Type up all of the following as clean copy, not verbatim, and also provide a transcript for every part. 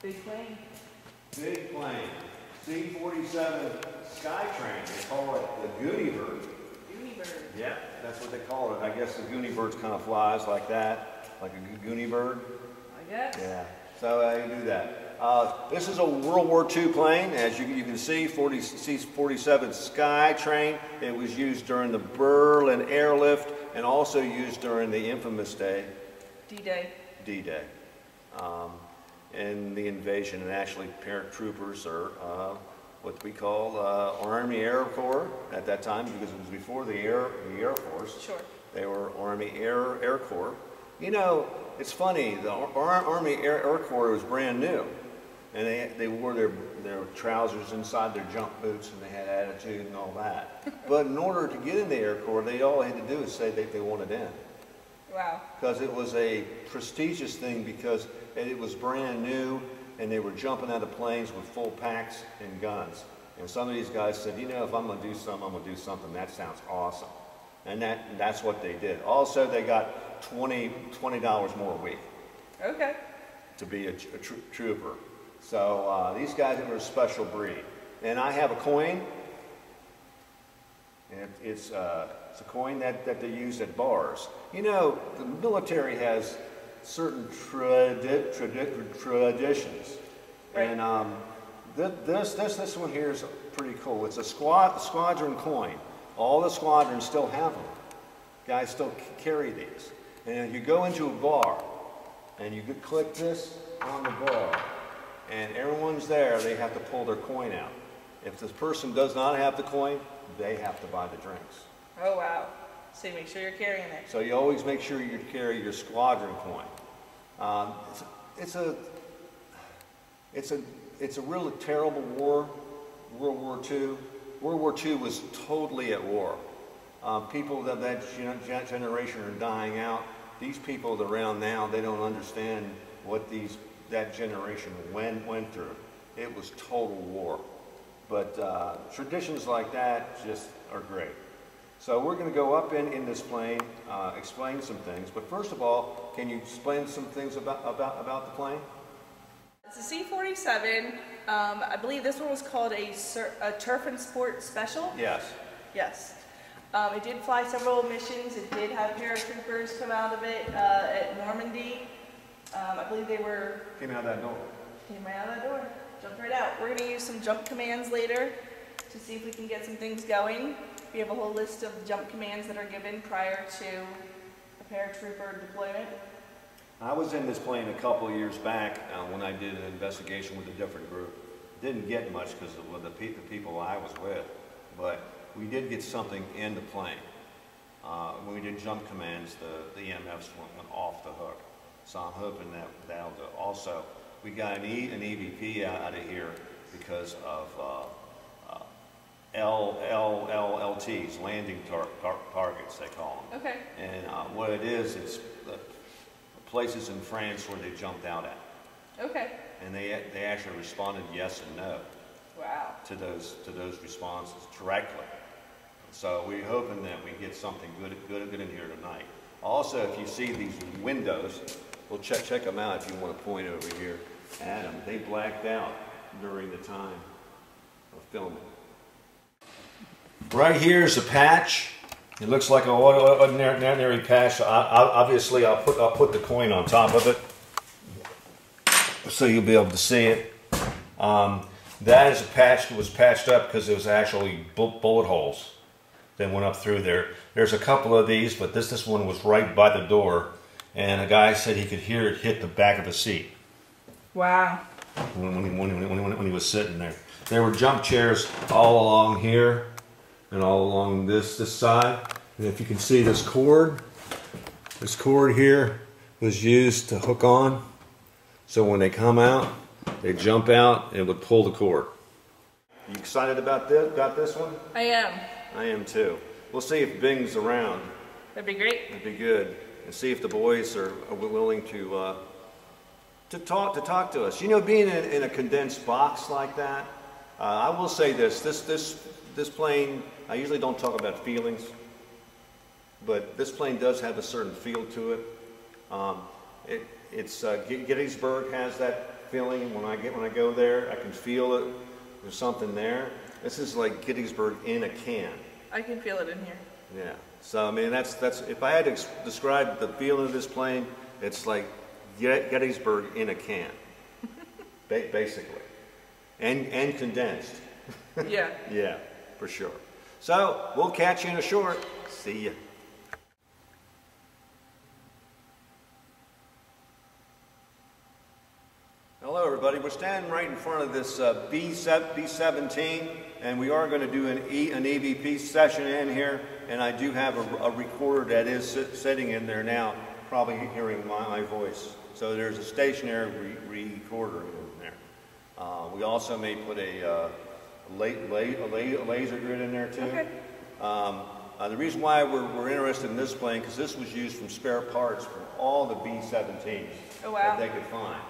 Big plane. Big plane. C-47 Skytrain. They call it the Gooney Bird. Gooney Bird. Yeah, that's what they call it. I guess the Gooney Bird kind of flies like that, like a Gooney Bird. I guess. Yeah, so you do that. This is a World War II plane. As you can see, C-47 Skytrain. It was used during the Berlin airlift and also used during the infamous day. D-Day. D-Day. And the invasion, and actually paratroopers are what we call Army Air Corps at that time, because it was before the Air Force. Sure. They were Army Air Corps. You know, it's funny, the Army Air Corps was brand new, and they wore their trousers inside their jump boots, and they had attitude and all that. But in order to get in the Air Corps, all they had to do is say that they wanted in. Wow. Because it was a prestigious thing, because it was brand new, and they were jumping out of planes with full packs and guns. And some of these guys said, you know, if I'm going to do something, I'm going to do something that sounds awesome. And that's what they did. Also, they got $20 more a week. Okay. To be a trooper. So these guys were a special breed. And I have a coin. And it's a coin that they use at bars. You know, the military has certain traditions. Right. And this one here is pretty cool. It's a squadron coin. All the squadrons still have them. Guys still carry these. And you go into a bar, and you could click this on the bar, and everyone's there, they have to pull their coin out. If this person does not have the coin, they have to buy the drinks. Oh, wow. So you make sure you're carrying it. So you always make sure you carry your squadron coin. It's a really terrible war, World War II. World War II was totally at war. People that generation are dying out. These people around now, they don't understand what that generation went through. It was total war. But traditions like that just are great. So we're going to go up in this plane, explain some things. But first of all, can you explain some things about the plane? It's a C-47. I believe this one was called a Turf and Sport Special. Yes. Yes. It did fly several missions. It did have paratroopers come out of it at Normandy. I believe they were... Came out that door. Came right out that door. Jumped right out. We're going to use some jump commands later to see if we can get some things going. We have a whole list of jump commands that are given prior to a paratrooper deployment. I was in this plane a couple of years back when I did an investigation with a different group. Didn't get much because of the people I was with, but we did get something in the plane. When we did jump commands, the EMFs went off the hook. So I'm hoping that'll do. Also, we got an EVP out of here because of LTs, landing targets, they call them. Okay. And what it is, it's places in France where they jumped out at. Okay. And they actually responded yes and no. Wow. To those responses directly. So we're hoping that we get something good in here tonight. Also, if you see these windows, we'll check them out if you want to point over here at them. They blacked out during the time of filming. Right here is a patch. It looks like an ordinary patch. Obviously, I'll put the coin on top of it so you'll be able to see it. That is a patch that was patched up because it was actually bullet holes that went up through there. There's a couple of these, but this one was right by the door, and a guy said he could hear it hit the back of the seat. Wow. When he was sitting there. There were jump chairs all along here and all along this side. And if you can see this cord here was used to hook on. So when they come out, they jump out and it would pull the cord. You excited about this one? I am. I am too. We'll see if Bing's around. That'd be great. That'd be good. And see if the boys are willing to talk to us. You know, being in a condensed box like that, I will say this plane, I usually don't talk about feelings, but this plane does have a certain feel to it. Gettysburg has that feeling when I go there. I can feel it. There's something there. This is like Gettysburg in a can. I can feel it in here. Yeah. So I mean, that's if I had to describe the feeling of this plane, it's like Gettysburg in a can, basically, and condensed. Yeah. Yeah, for sure. So we'll catch you in a short. See ya. Hello everybody, we're standing right in front of this B-17 and we are going to do an EVP session in here, and I do have a recorder that is sitting in there now, probably hearing my voice. So there's a stationary recorder in there. We also may put a laser grid in there too. Okay. The reason why we're interested in this plane, because this was used from spare parts for all the B-17s that they could find.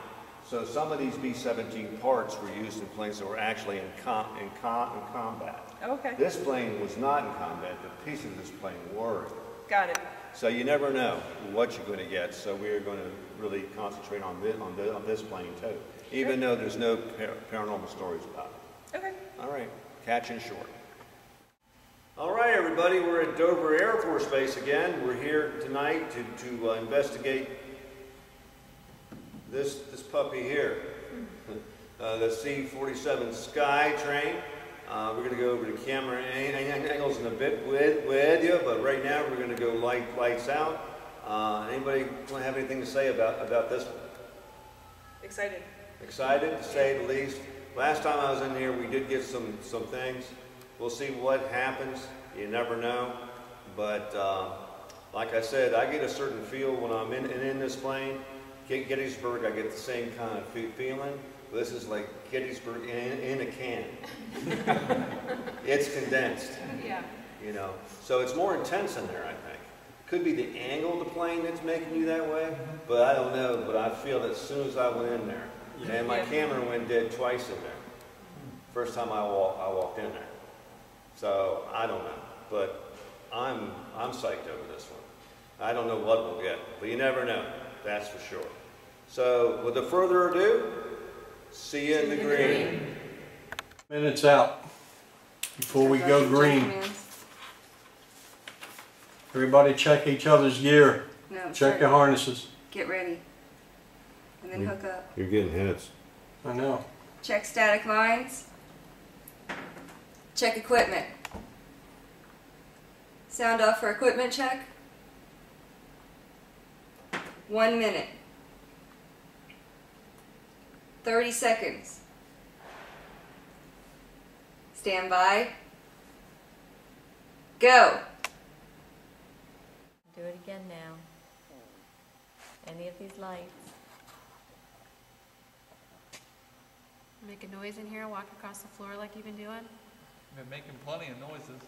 So some of these B-17 parts were used in planes that were actually in combat. Okay. This plane was not in combat, but pieces of this plane were. Got it. So you never know what you're going to get. So we are going to really concentrate on this plane too, even though there's no paranormal stories about it. Okay. All right, catching short. All right, everybody, we're at Dover Air Force Base again. We're here tonight to investigate this puppy here, the C-47 Skytrain. We're going to go over the camera angles in a bit with you, but right now we're going to go lights out. Anybody have anything to say about this one? Excited. Excited, to say the least. Last time I was in here, we did get some things. We'll see what happens. You never know. But like I said, I get a certain feel when I'm in this plane. Gettysburg, I get the same kind of feeling. This is like Gettysburg in a can. It's condensed. Yeah. You know, so it's more intense in there, I think. Could be the angle of the plane that's making you that way, but I don't know. But I feel that as soon as I went in there, and my camera went dead twice in there. First time I walked in there. So I don't know, but I'm psyched over this one. I don't know what we'll get, but you never know. That's for sure. So, without further ado, see you in the green. Minutes out before we go green. Everybody check each other's gear. No, check your harnesses. Get ready. And then hook up. You're getting hits. I know. Check static lines. Check equipment. Sound off for equipment check. 1 minute. 30 seconds. Stand by. Go. Do it again now. Any of these lights. Make a noise in here, walk across the floor like you've been doing. Been making plenty of noises.